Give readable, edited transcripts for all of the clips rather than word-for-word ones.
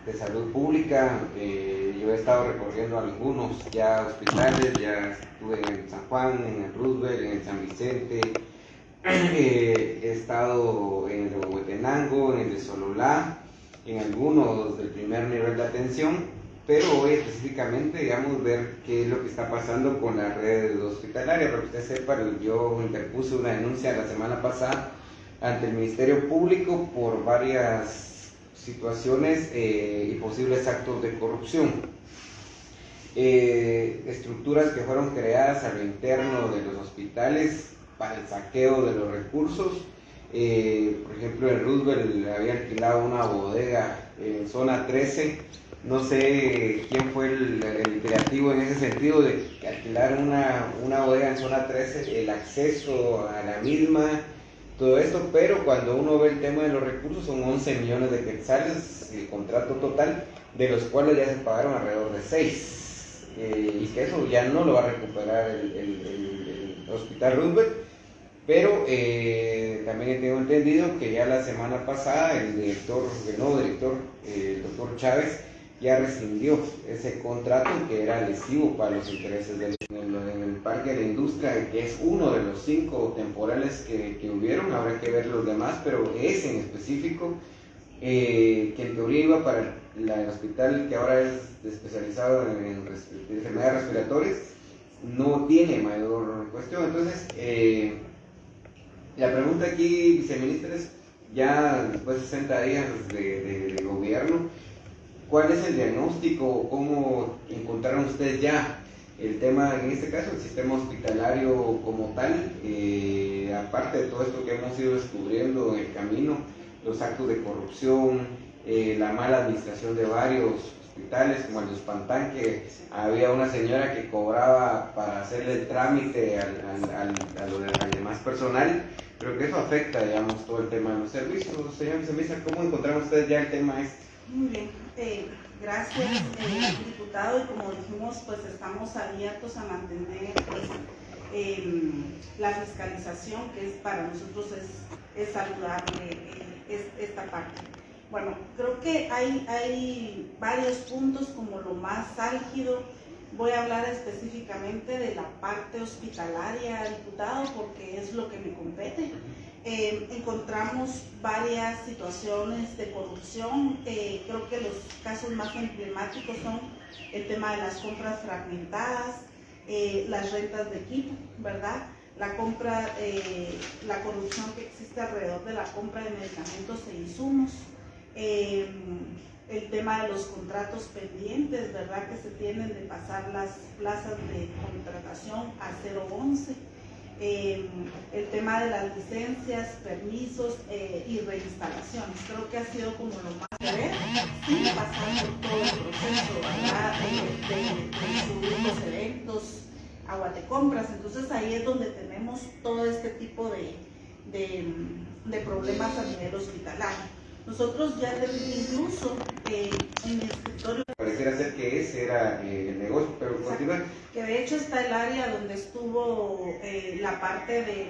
de salud pública. Yo he estado recorriendo algunos ya hospitales, ya estuve en San Juan, en el Roosevelt, en el San Vicente, he estado en el de Huehuetenango, en el de Sololá, en algunos del primer nivel de atención, pero hoy específicamente, digamos, ver qué es lo que está pasando con la red hospitalaria. Para que usted sepa, yo interpuse una denuncia la semana pasada ante el Ministerio Público por varias situaciones y posibles actos de corrupción. Estructuras que fueron creadas a lo interno de los hospitales para el saqueo de los recursos. Por ejemplo, en Roosevelt había alquilado una bodega en zona 13. No sé quién fue el creativo en ese sentido de alquilar una bodega en zona 13, el acceso a la misma, todo esto, pero cuando uno ve el tema de los recursos son 11 millones de quetzales el contrato total, de los cuales ya se pagaron alrededor de 6. Y que eso ya no lo va a recuperar el Hospital Roosevelt, pero también tengo entendido que ya la semana pasada el nuevo director, el doctor Chávez, ya rescindió ese contrato que era lesivo para los intereses en el Parque de la Industria, que es uno de los 5 temporales que hubieron. Habrá que ver los demás, pero ese en específico, que en teoría iba para el hospital que ahora es especializado en enfermedades respiratorias, no tiene mayor cuestión. Entonces, la pregunta aquí, viceministra, es ya después de 60 días de gobierno, ¿cuál es el diagnóstico? ¿Cómo encontraron ustedes ya el tema, en este caso, el sistema hospitalario como tal? Aparte de todo esto que hemos ido descubriendo en el camino, los actos de corrupción, la mala administración de varios hospitales, como el de Uspantán, que había una señora que cobraba para hacerle el trámite al demás personal. Creo que eso afecta, digamos, todo el tema de los servicios. Señor viceministra, ¿cómo encontraron ustedes ya el tema este? Muy bien, gracias, diputado, y como dijimos, pues estamos abiertos a mantener pues, la fiscalización, que es, para nosotros es saludable esta parte. Bueno, creo que hay varios puntos como lo más álgido. Voy a hablar específicamente de la parte hospitalaria, diputado, porque es lo que me compete. Encontramos varias situaciones de corrupción. Creo que los casos más emblemáticos son el tema de las compras fragmentadas, las rentas de equipo, ¿verdad? La corrupción que existe alrededor de la compra de medicamentos e insumos. El tema de los contratos pendientes, ¿verdad? Que se tienen de pasar las plazas de contratación a 011. El tema de las licencias, permisos y reinstalaciones. Creo que ha sido como lo más breve, sin pasar por todo el proceso, ¿verdad? De subir los eventos a Guatecompras. Entonces ahí es donde tenemos todo este tipo de problemas a nivel hospitalario. Nosotros ya incluso en mi escritorio... Pareciera ser que ese era el negocio, pero continúa. Que de hecho está el área donde estuvo la parte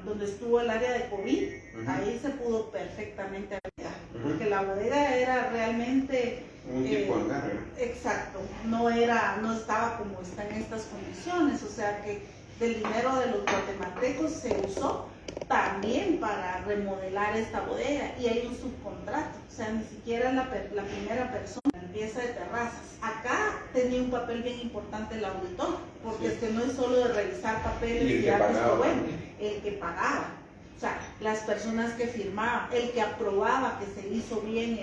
donde estuvo el área de COVID. Ahí se pudo perfectamente aplicar, porque la bodega era realmente... un tipo de hangar, ¿no? Exacto, no estaba como está en estas condiciones, o sea que del dinero de los guatemaltecos se usó también para remodelar esta bodega, y hay un subcontrato, o sea, ni siquiera la primera persona, la limpieza de terrazas. Acá tenía un papel bien importante el auditor, porque sí, es que no es solo de revisar papeles y ya visto bueno, el que pagaba, o sea, las personas que firmaban, el que aprobaba que se hizo bien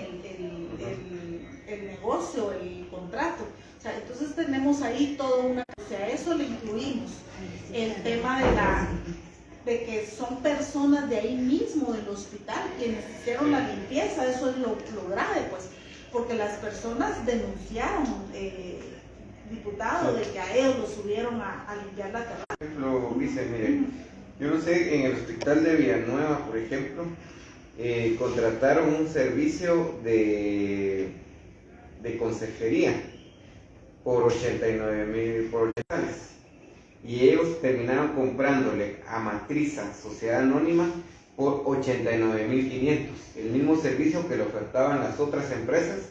el negocio, el contrato. O sea, entonces tenemos ahí toda una... O sea, a eso le incluimos el tema de que son personas de ahí mismo del hospital quienes hicieron la limpieza. Eso es lo grave, pues, porque las personas denunciaron, diputado, de que a ellos los subieron a limpiar la terraza. Por ejemplo, dice, miren, yo no sé, en el hospital de Villanueva, por ejemplo, contrataron un servicio de consejería por 89,000 quetzales, y ellos terminaron comprándole a Matriza, Sociedad Anónima, por 89.500. El mismo servicio que le ofertaban las otras empresas.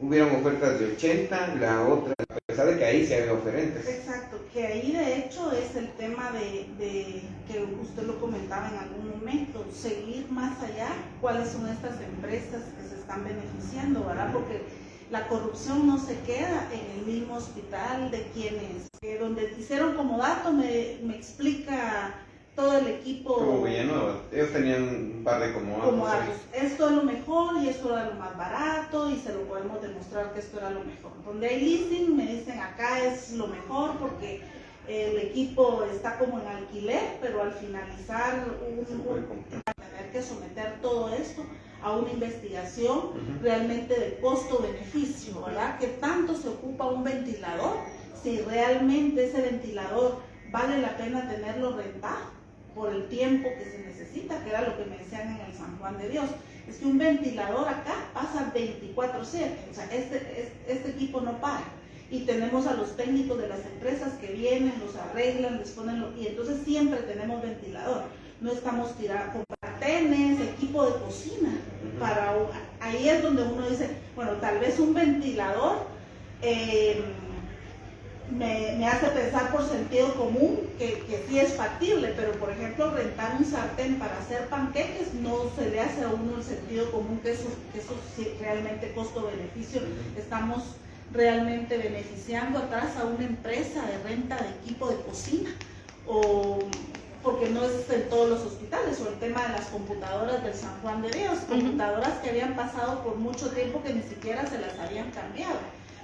Hubieron ofertas de 80, la otra, a pesar de que ahí sí había oferentes. Exacto, que ahí de hecho es el tema de que usted lo comentaba en algún momento, seguir más allá cuáles son estas empresas que se están beneficiando, ¿verdad? Porque la corrupción no se queda en el mismo hospital de quienes, donde hicieron como dato, me explica todo el equipo. Como Villanueva, ellos tenían un par de comodatos. Esto es lo mejor y esto era lo más barato y se lo podemos demostrar que esto era lo mejor. Donde hay leasing me dicen acá es lo mejor porque el equipo está como en alquiler, pero al finalizar tener que someter todo esto a una investigación realmente de costo-beneficio, ¿verdad? ¿Qué tanto se ocupa un ventilador? Si realmente ese ventilador vale la pena tenerlo rentado por el tiempo que se necesita, que era lo que me decían en el San Juan de Dios. Es que un ventilador acá pasa 24/7, o sea, este equipo no para. Y tenemos a los técnicos de las empresas que vienen, los arreglan, les ponen, y entonces siempre tenemos ventilador. No estamos tirando sartenes, equipo de cocina. Ahí es donde uno dice, bueno, tal vez un ventilador me hace pensar por sentido común que sí es factible, pero por ejemplo rentar un sartén para hacer panqueques no se le hace a uno el sentido común que eso sí realmente costo-beneficio. Estamos realmente beneficiando atrás a una empresa de renta de equipo de cocina, o porque no es en todos los hospitales, o el tema de las computadoras del San Juan de Dios, computadoras que habían pasado por mucho tiempo que ni siquiera se las habían cambiado,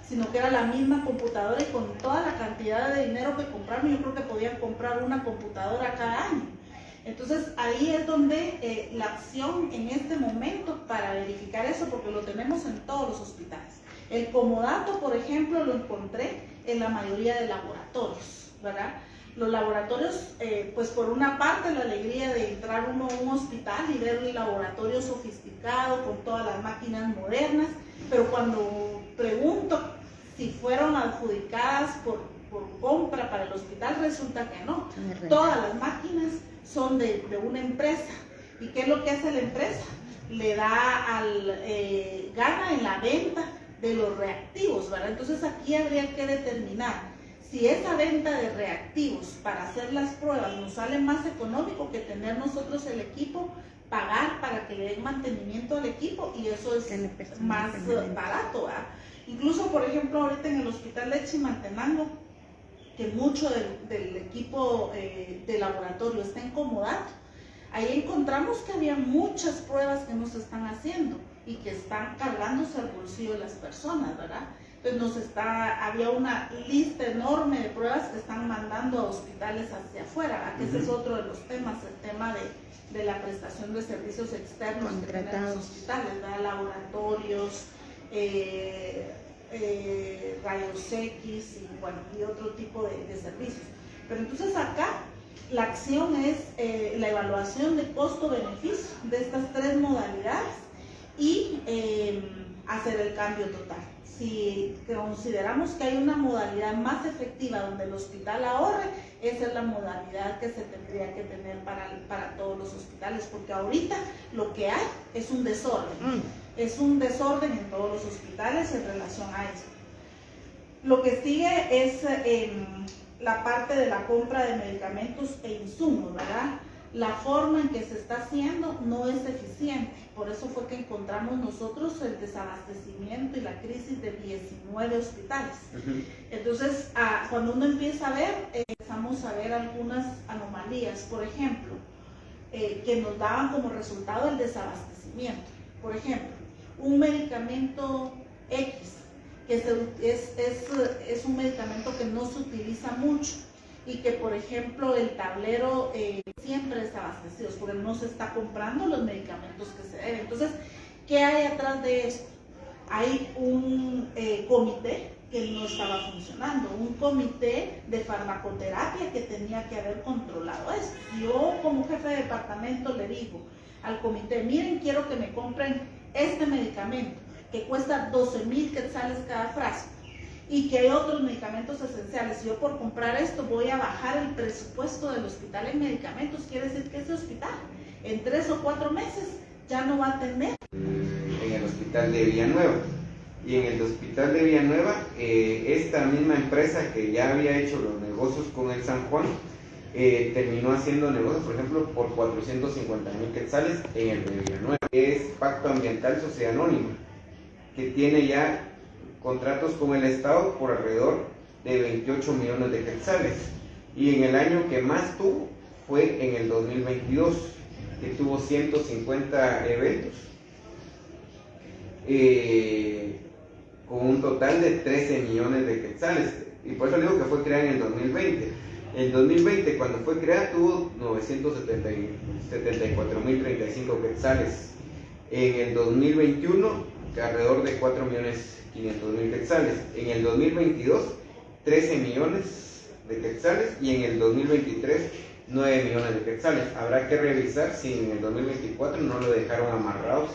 sino que era la misma computadora y con toda la cantidad de dinero que compraron, yo creo que podían comprar una computadora cada año. Entonces ahí es donde la acción en este momento para verificar eso, porque lo tenemos en todos los hospitales. El comodato, por ejemplo, lo encontré en la mayoría de laboratorios, ¿verdad? Los laboratorios, pues por una parte la alegría de entrar uno a un hospital y ver el laboratorio sofisticado con todas las máquinas modernas, pero cuando pregunto si fueron adjudicadas por compra para el hospital, resulta que no. Todas las máquinas son de una empresa. ¿Y qué es lo que hace la empresa? Le da gana en la venta de los reactivos, ¿verdad? Entonces aquí habría que determinar si esa venta de reactivos para hacer las pruebas nos sale más económico que tener nosotros el equipo, pagar para que le den mantenimiento al equipo, y eso es más barato, ¿verdad? Incluso, por ejemplo, ahorita en el hospital de Chimaltenango, que mucho del equipo de laboratorio está en comodato, ahí encontramos que había muchas pruebas que no se están haciendo y que están cargándose al bolsillo de las personas, ¿verdad? Entonces había una lista enorme de pruebas que están mandando a hospitales hacia afuera, ¿verdad? Que ese es otro de los temas, el tema de la prestación de servicios externos que tienen los hospitales, ¿verdad? Laboratorios, rayos X y otro tipo de servicios. Pero entonces acá la acción es la evaluación de costo-beneficio de estas tres modalidades y hacer el cambio total. Si consideramos que hay una modalidad más efectiva donde el hospital ahorre, esa es la modalidad que se tendría que tener para todos los hospitales, porque ahorita lo que hay es un desorden. Es un desorden en todos los hospitales en relación a esto. Lo que sigue es la parte de la compra de medicamentos e insumos, ¿verdad? La forma en que se está haciendo no es eficiente. Por eso fue que encontramos nosotros el desabastecimiento y la crisis de 19 hospitales. Entonces, cuando uno empieza a ver, empezamos a ver algunas anomalías. Por ejemplo, que nos daban como resultado el desabastecimiento. Por ejemplo, un medicamento X, que es un medicamento que no se utiliza mucho y que, por ejemplo, el tablero siempre está abastecido, porque no se está comprando los medicamentos que se deben. Entonces, ¿qué hay atrás de esto? Hay un comité que no estaba funcionando, un comité de farmacoterapia que tenía que haber controlado esto. Yo, como jefe de departamento, le digo al comité, miren, quiero que me compren este medicamento que cuesta 12,000 quetzales cada frasco y que hay otros medicamentos esenciales. Si yo por comprar esto voy a bajar el presupuesto del hospital en medicamentos, quiere decir que ese hospital en 3 o 4 meses ya no va a tener. En el hospital de Villanueva. Y en el hospital de Villanueva, esta misma empresa que ya había hecho los negocios con el San Juan, terminó haciendo negocios, por ejemplo, por 450,000 quetzales en el de Villanueva. Es Pacto Ambiental Sociedad Anónima, que tiene ya contratos con el Estado por alrededor de 28 millones de quetzales. Y en el año que más tuvo fue en el 2022, que tuvo 150 eventos, con un total de 13 millones de quetzales. Y por eso digo que fue creada en el 2020. En 2020, cuando fue creada, tuvo 974,035 quetzales. En el 2021, alrededor de 4,500,000 quetzales. En el 2022, 13 millones de quetzales. Y en el 2023, 9 millones de quetzales. Habrá que revisar si en el 2024 no lo dejaron amarrados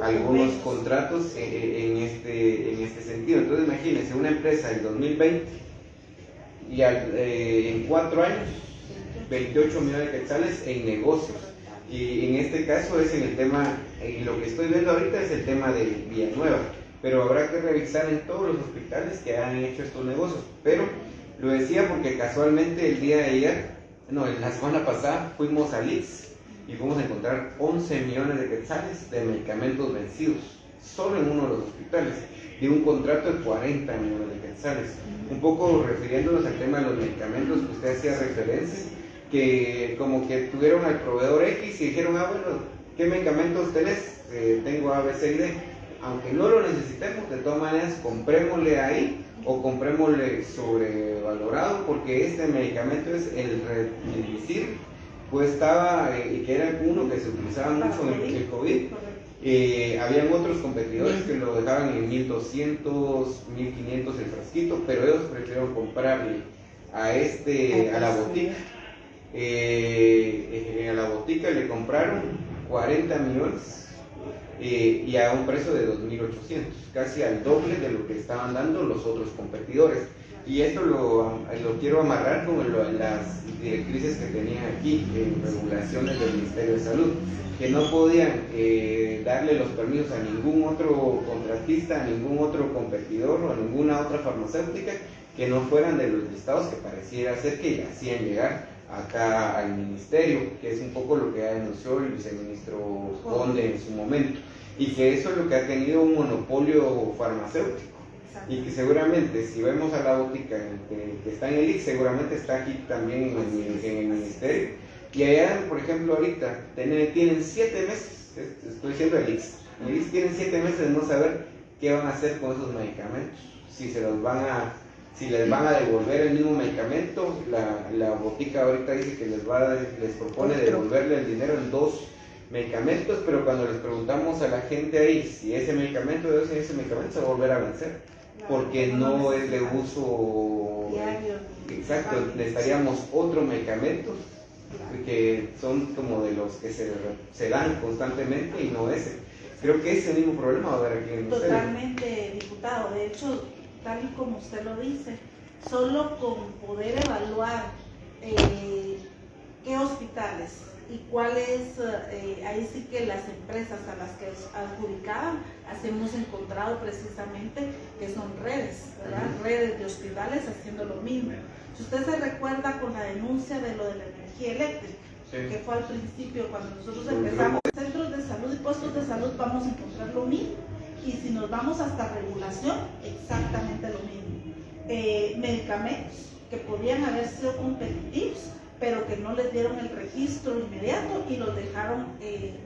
algunos contratos en este sentido. Entonces imagínense, una empresa del 2020 y en 4 años 28 millones de quetzales en negocios, y en este caso es en el tema, y lo que estoy viendo ahorita es el tema de Villanueva, pero habrá que revisar en todos los hospitales que han hecho estos negocios. Pero lo decía porque casualmente el día de ayer, la semana pasada, fuimos a Lix y fuimos a encontrar 11 millones de quetzales de medicamentos vencidos, solo en uno de los hospitales, de un contrato de 40 millones de quetzales. Un poco refiriéndonos al tema de los medicamentos que usted hacía referencia, que como que tuvieron al proveedor X y dijeron, bueno, ¿qué medicamentos tenés? Tengo A, B, C y D. Aunque no lo necesitemos, de todas maneras, comprémosle ahí o comprémosle sobrevalorado, porque este medicamento es el Remdesivir, pues estaba, que era uno que se utilizaba mucho en el COVID. Habían otros competidores que lo dejaban en 1,200, 1,500 el frasquito, pero ellos prefirieron comprarle a la botica. A la botica le compraron 40 millones y a un precio de 2,800, casi al doble de lo que estaban dando los otros competidores. Y esto lo quiero amarrar con las directrices que tenían aquí en regulaciones del Ministerio de Salud, que no podían darle los permisos a ningún otro contratista, a ningún otro competidor o a ninguna otra farmacéutica que no fueran de los listados que pareciera ser que hacían llegar acá al ministerio, que es un poco lo que denunció el viceministro Conde en su momento, y que eso es lo que ha tenido un monopolio farmacéutico. Y que seguramente, si vemos a la botica que está en el IX, seguramente está aquí también en el ministerio. Y allá, por ejemplo, ahorita tienen 7 meses, estoy diciendo el IX tienen 7 meses de no saber qué van a hacer con esos medicamentos. Si les van a devolver el mismo medicamento. La botica ahorita dice que les propone devolverle el dinero en 2 medicamentos, pero cuando les preguntamos a la gente ahí si ese medicamento se va a volver a vencer, porque no es de uso diario. Exacto, necesitaríamos otro medicamento que son como de los que se dan constantemente y no ese. Creo que ese mismo problema va a haber aquí en el ministerio. Totalmente, diputado. De hecho, tal y como usted lo dice, solo con poder evaluar qué hospitales y cuáles, ahí sí que las empresas a las que adjudicaban, hemos encontrado precisamente que son redes, ¿verdad? Redes de hospitales haciendo lo mismo. Si usted se recuerda con la denuncia de lo de la energía eléctrica, sí, que fue al principio cuando nosotros empezamos, centros de salud y puestos de salud vamos a encontrar lo mismo, y si nos vamos hasta regulación, exactamente lo mismo. Medicamentos que podían haber sido competitivos, pero que no les dieron el registro inmediato y los dejaron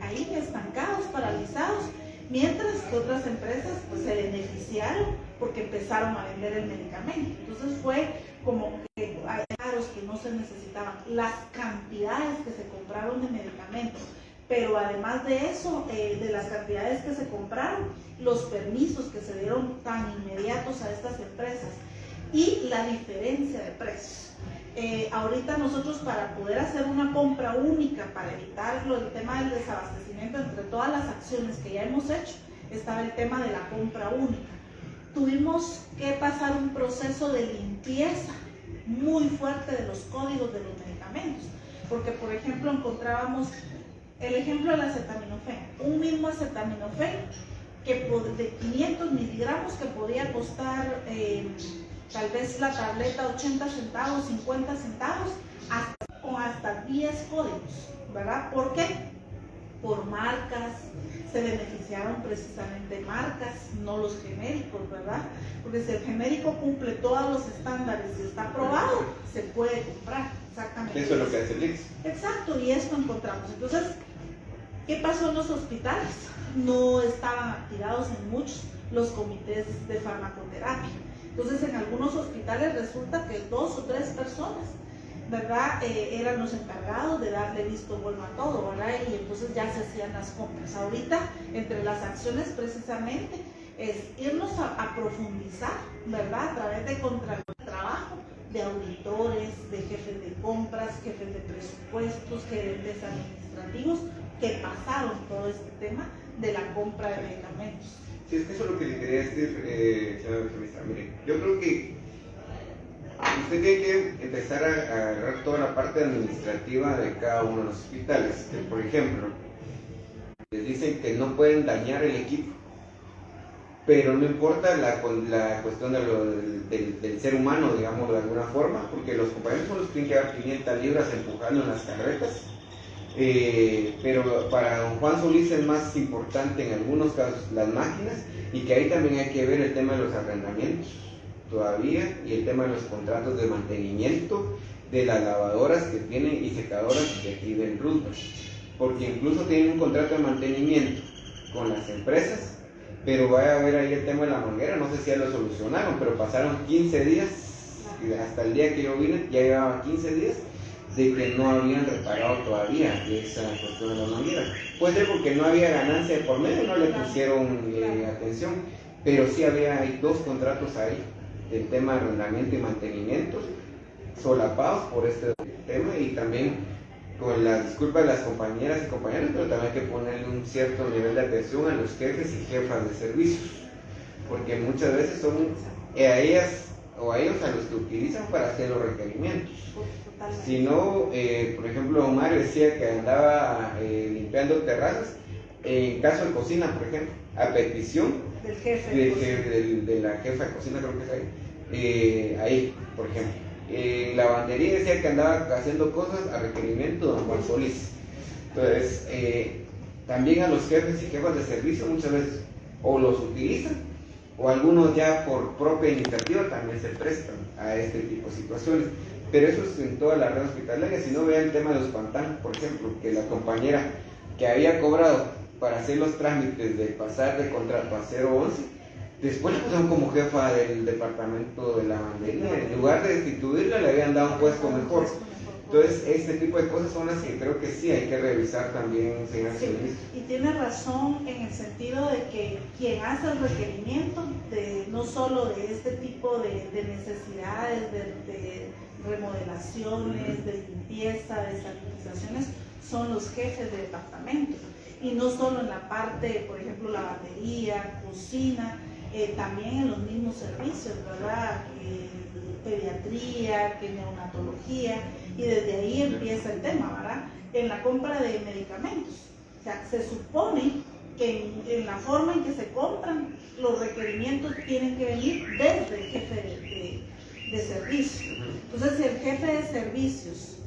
ahí estancados, paralizados, mientras que otras empresas pues se beneficiaron porque empezaron a vender el medicamento. Entonces fue como que hay caros que no se necesitaban, las cantidades que se compraron de medicamentos, pero además de eso, de las cantidades que se compraron, los permisos que se dieron tan inmediatos a estas empresas y la diferencia de precios. Ahorita nosotros, para poder hacer una compra única, para evitar el tema del desabastecimiento, entre todas las acciones que ya hemos hecho, estaba el tema de la compra única. Tuvimos que pasar un proceso de limpieza muy fuerte de los códigos de los medicamentos, porque por ejemplo encontrábamos el ejemplo del acetaminofén. Un mismo acetaminofén que de 500 miligramos que podría costar tal vez la tableta 80 centavos, 50 centavos, con hasta 10 códigos, ¿verdad? ¿Por qué? Por marcas, se beneficiaron precisamente marcas, no los genéricos, ¿verdad? Porque si el genérico cumple todos los estándares y está aprobado, se puede comprar, exactamente. Eso es lo que hace el IX. Exacto, y esto encontramos. Entonces, ¿qué pasó en los hospitales? No estaban activados en muchos los comités de farmacoterapia. Entonces, en algunos hospitales resulta que 2 o 3 personas, ¿verdad? Eran los encargados de darle visto bueno a todo, ¿verdad? Y entonces ya se hacían las compras. Ahorita, entre las acciones precisamente, es irnos a profundizar, ¿verdad? A través de contratos de trabajo, de auditores, de jefes de compras, jefes de presupuestos, gerentes administrativos, que pasaron todo este tema de la compra de medicamentos. Sí, es que eso es lo que le quería decir, señora Benjamín. Mire, yo creo que usted tiene que empezar a agarrar toda la parte administrativa de cada uno de los hospitales. Que, por ejemplo, les dicen que no pueden dañar el equipo, pero no importa la cuestión del ser humano, digamos, de alguna forma, porque los compañeros son los que tienen que dar 500 libras empujando en las carretas. Pero para don Juan Solís es más importante en algunos casos las máquinas, y que ahí también hay que ver el tema de los arrendamientos todavía, y el tema de los contratos de mantenimiento de las lavadoras que tienen y secadoras de aquí del Roosevelt, porque incluso tienen un contrato de mantenimiento con las empresas, pero va a haber ahí el tema de la manguera, no sé si ya lo solucionaron, pero pasaron 15 días, hasta el día que yo vine ya llevaba 15 días de que no habían reparado todavía esa cuestión de la manguera. Puede ser porque no había ganancia de por medio, no le pusieron atención, pero sí hay 2 contratos ahí, del tema de arrendamiento y mantenimiento, solapados por este tema, y también con las disculpas de las compañeras y compañeros, pero también hay que ponerle un cierto nivel de atención a los jefes y jefas de servicios, porque muchas veces son a ellas o a ellos a los que utilizan para hacer los requerimientos. Si no, por ejemplo, Omar decía que andaba limpiando terrazas, en caso de cocina, por ejemplo, a petición del jefe de la jefa de cocina, creo que es ahí, por ejemplo. Lavandería decía que andaba haciendo cosas a requerimiento de don Juan Solís. Entonces, también a los jefes y jefas de servicio muchas veces o los utilizan, o algunos ya por propia iniciativa también se prestan a este tipo de situaciones. Pero eso es en toda la red hospitalaria. Si no, vean el tema de los pantanos, por ejemplo, que la compañera que había cobrado para hacer los trámites de pasar de contrato a 011, después la pusieron como jefa del departamento de lavandería. En lugar de destituirla, le habían dado un puesto mejor. Entonces, este tipo de cosas son las que creo que sí hay que revisar también, señor Solís. Y tiene razón en el sentido de que quien hace el requerimiento, no solo de este tipo de necesidades, de remodelaciones, de limpieza, de sanitizaciones, son los jefes de departamento. Y no solo en la parte, por ejemplo, lavandería, cocina, también en los mismos servicios, ¿verdad? Pediatría, que neonatología, y desde ahí empieza el tema, ¿verdad? En la compra de medicamentos. O sea, se supone que en la forma en que se compran, los requerimientos tienen que venir desde el jefe de servicio. Entonces, si el jefe de servicios,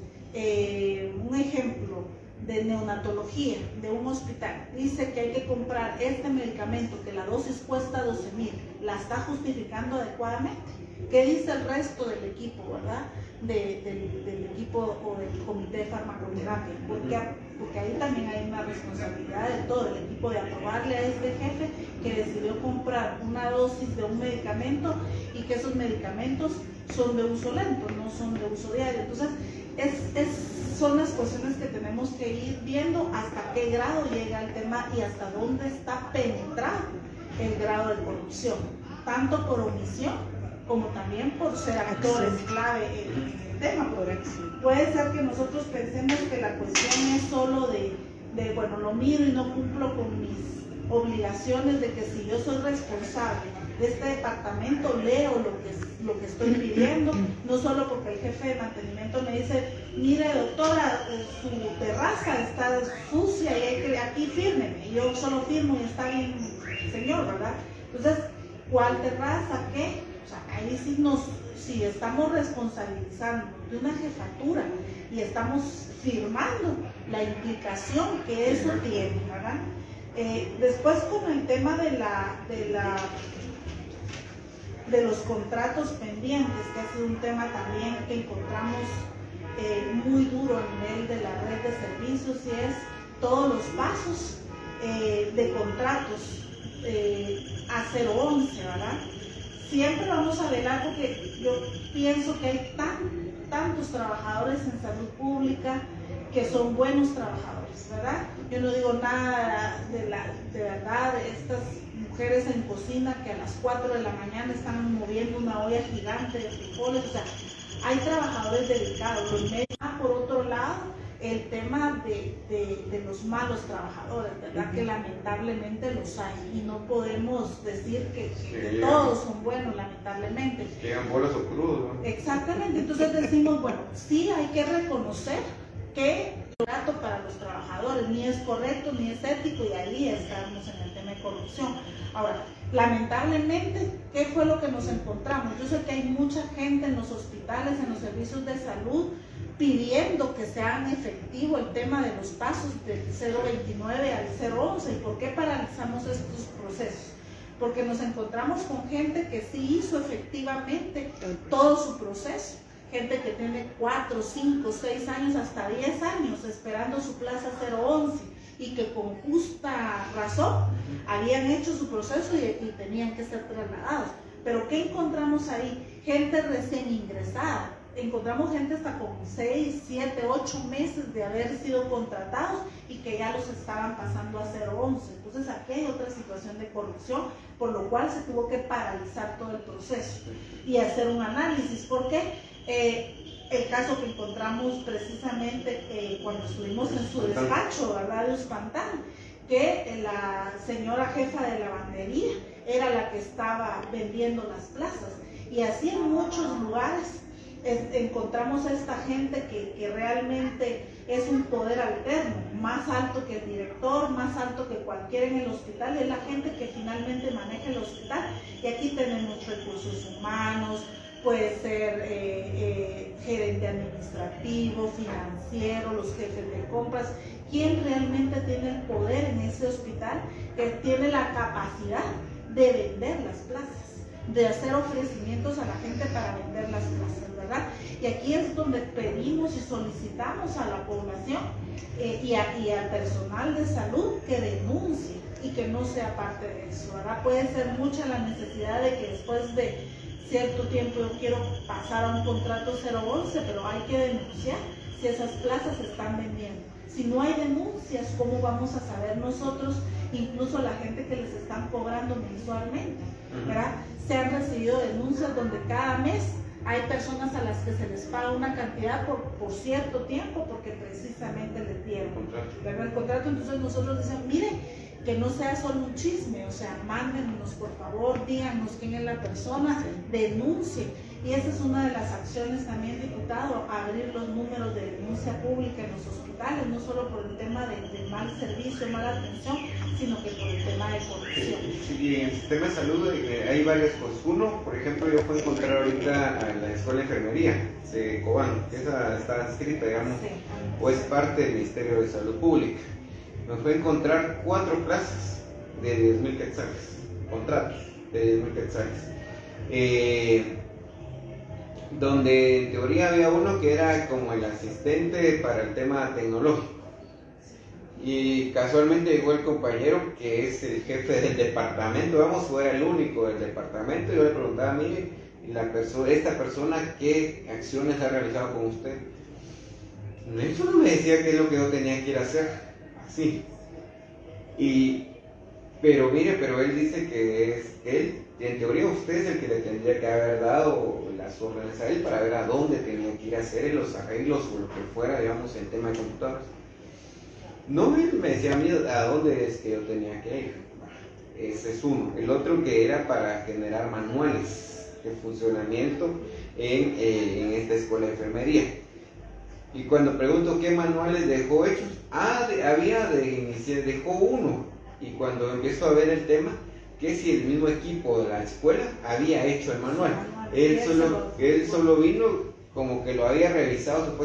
un ejemplo de neonatología de un hospital, dice que hay que comprar este medicamento, que la dosis cuesta 12,000, la está justificando adecuadamente. ¿Qué dice el resto del equipo, verdad? Del equipo o del comité de farmacoterapia, porque ahí también hay una responsabilidad de todo el equipo de aprobarle a este jefe que decidió comprar una dosis de un medicamento y que esos medicamentos son de uso lento, no son de uso diario. Entonces, son las cuestiones que tenemos que ir viendo hasta qué grado llega el tema y hasta dónde está penetrado el grado de corrupción, tanto por omisión como también por ser actores clave en el tema. Puede ser que nosotros pensemos que la cuestión es solo de bueno, lo miro y no cumplo con mis obligaciones de que si yo soy responsable de este departamento, leo lo que estoy pidiendo, no solo porque el jefe de mantenimiento me dice, mire doctora, su terraza está sucia y hay que aquí fírmeme, y yo solo firmo y está bien, señor, ¿verdad? Entonces, ¿cuál terraza? ¿Qué? O sea, ahí sí si estamos responsabilizando de una jefatura y estamos firmando la implicación que eso tiene, ¿verdad? Después con el tema de los contratos pendientes, que ha sido un tema también que encontramos muy duro a nivel de la red de servicios, y es todos los pasos de contratos a 011, ¿verdad? Siempre vamos a velar, porque yo pienso que hay tantos trabajadores en salud pública que son buenos trabajadores, ¿verdad? Yo no digo nada de verdad de estas mujeres en cocina que a las 4 de la mañana están moviendo una olla gigante de frijoles, o sea, hay trabajadores dedicados. Por otro lado, el tema de los malos trabajadores, ¿verdad? Que lamentablemente los hay, y no podemos decir que todos son buenos, lamentablemente. Llegan bolas o crudos, ¿no? Exactamente, entonces decimos, bueno, sí hay que reconocer que el trato para los trabajadores ni es correcto ni es ético, y ahí estamos en el tema de corrupción. Ahora, lamentablemente, ¿qué fue lo que nos encontramos? Yo sé que hay mucha gente en los hospitales, en los servicios de salud, pidiendo que se hagan efectivo el tema de los pasos del 029 al 011. ¿Y por qué paralizamos estos procesos? Porque nos encontramos con gente que sí hizo efectivamente todo su proceso. Gente que tiene 4, 5, 6 años, hasta 10 años esperando su plaza 011, y que con justa razón habían hecho su proceso y tenían que ser trasladados. Pero ¿qué encontramos ahí? Gente recién ingresada. Encontramos gente hasta con 6, 7, 8 meses de haber sido contratados y que ya los estaban pasando a 011. Entonces aquí hay otra situación de corrupción, por lo cual se tuvo que paralizar todo el proceso y hacer un análisis. ¿Por qué? El caso que encontramos precisamente cuando estuvimos en su despacho, ¿verdad?, de Uspantán, que la señora jefa de lavandería era la que estaba vendiendo las plazas, y así en muchos lugares encontramos a esta gente que realmente es un poder alterno, más alto que el director, más alto que cualquiera en el hospital, y es la gente que finalmente maneja el hospital. Y aquí tenemos recursos humanos, puede ser gerente administrativo, financiero, los jefes de compras. ¿Quién realmente tiene el poder en ese hospital? Que tiene la capacidad de vender las plazas, de hacer ofrecimientos a la gente para vender las plazas, ¿verdad? Y aquí es donde pedimos y solicitamos a la población y al personal de salud que denuncie y que no sea parte de eso, ¿verdad? Puede ser mucha la necesidad de que después de cierto tiempo yo quiero pasar a un contrato 011, pero hay que denunciar si esas plazas se están vendiendo. Si no hay denuncias, ¿cómo vamos a saber nosotros, incluso la gente que les están cobrando mensualmente, ¿verdad? Se han recibido denuncias donde cada mes hay personas a las que se les paga una cantidad por cierto tiempo, porque precisamente les dieron el contrato. Entonces nosotros decimos, miren, que no sea solo un chisme, o sea, mándenos por favor, díganos quién es la persona, denuncien. Y esa es una de las acciones también, diputado, abrir los números de denuncia pública en los hospitales, no solo por el tema de mal servicio, mala atención, sino que por el tema de corrupción. Sí, en el sistema de salud hay varias cosas. Uno, por ejemplo, yo fui a encontrar ahorita a la Escuela de Enfermería de Cobán, esa está inscrita, digamos, sí, o es parte del Ministerio de Salud Pública. Me fue a encontrar 4 plazas de 10,000 quetzales, contratos de 10,000 quetzales, donde en teoría había uno que era como el asistente para el tema tecnológico, y casualmente llegó el compañero que es el jefe del departamento, vamos, fue el único del departamento. Yo le preguntaba, mire, esta persona, ¿qué acciones ha realizado con usted? Él solo me decía qué es lo que yo tenía que ir a hacer. Sí, pero él dice que él, en teoría usted es el que le tendría que haber dado las órdenes a él para ver a dónde tenía que ir a hacer los arreglos o lo que fuera, digamos, el tema de computadoras. No, él me decía a mí a dónde es que yo tenía que ir. ese es uno. El otro que era para generar manuales de funcionamiento en esta escuela de enfermería. Y cuando pregunto qué manuales dejó hechos, dejó uno. Y cuando empiezo a ver el tema, que si el mismo equipo de la escuela había hecho el manual. Él solo vino como que lo había revisado supuestamente